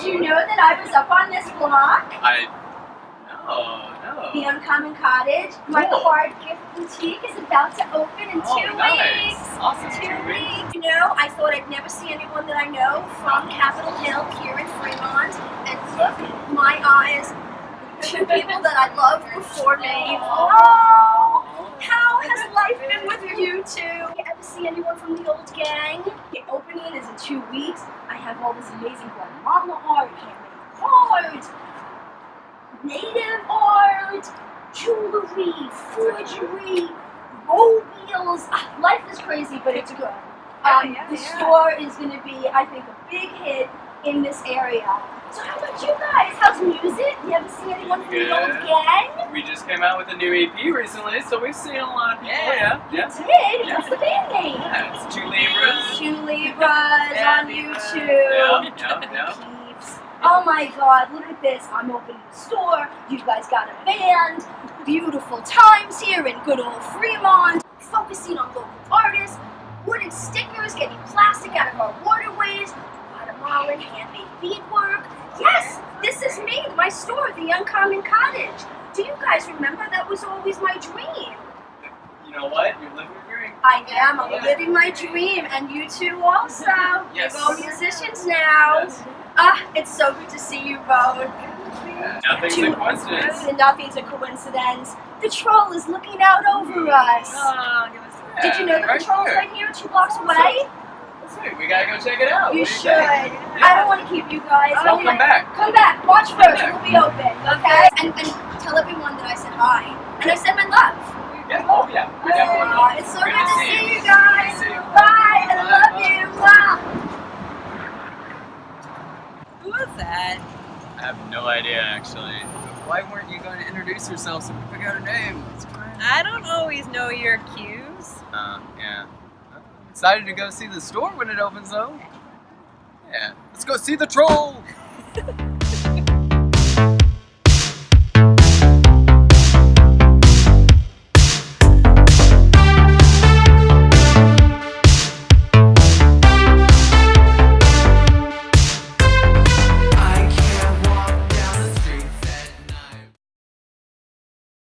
Did you know that I was up on this block? No. The Uncommon Cottage. My Cool. card gift boutique is about to open in 2 nice. weeks. Awesome. 2 2 weeks. You know, I thought I'd never see anyone that I know from Capitol Hill here in Fremont. And look, my eyes, two people that I loved before me. Oh, how has life been with you two? You ever see anyone from the old gang? The opening is in 2 weeks. I have all this amazing Guatemala art, handmade cards, native art, jewelry, forgery, mobiles. Life is crazy, but it's good. The store is going to be, I think, a big hit in this area. So how about you guys? How's music? You ever see anyone from the old gang? We just came out with a new EP recently, so we've seen a lot of people. Yeah. You did? What's the band name? Yeah, it's 2Libras. 2Libras on YouTube. Yeah. Peeps. Oh my God, look at this. I'm opening a store. You guys got a band. Beautiful times here in good old Fremont. Focusing on local artists. Wooden stickers, getting plastic out of our waterways. Guatemalan handmade beadwork. Yes, this is me, my store, the Uncommon Cottage. Do you guys remember that was always my dream? You know what? You're living your dream. I am. I'm living my dream, and you two also. Yes. You're all musicians now. Yes. It's so good to see you both. Nothing's a coincidence. Nothing's a coincidence. The troll is looking out over us. Did you know that the troll's right here, 2 blocks away? We gotta go check it out. You should. I don't want to keep you guys. I'll come back. Come back. Watch first. We'll be open. Okay? And tell everyone that I said hi. And I said my love. Yeah. Oh yeah. We definitely will. It's so good to see you guys. Bye. I love you. Wow. Who was that? I have no idea actually. Why weren't you going to introduce yourself so we figure out a name? I don't always know your cues. Yeah. I'm excited to go see the store when it opens though. Yeah. Let's go see the troll!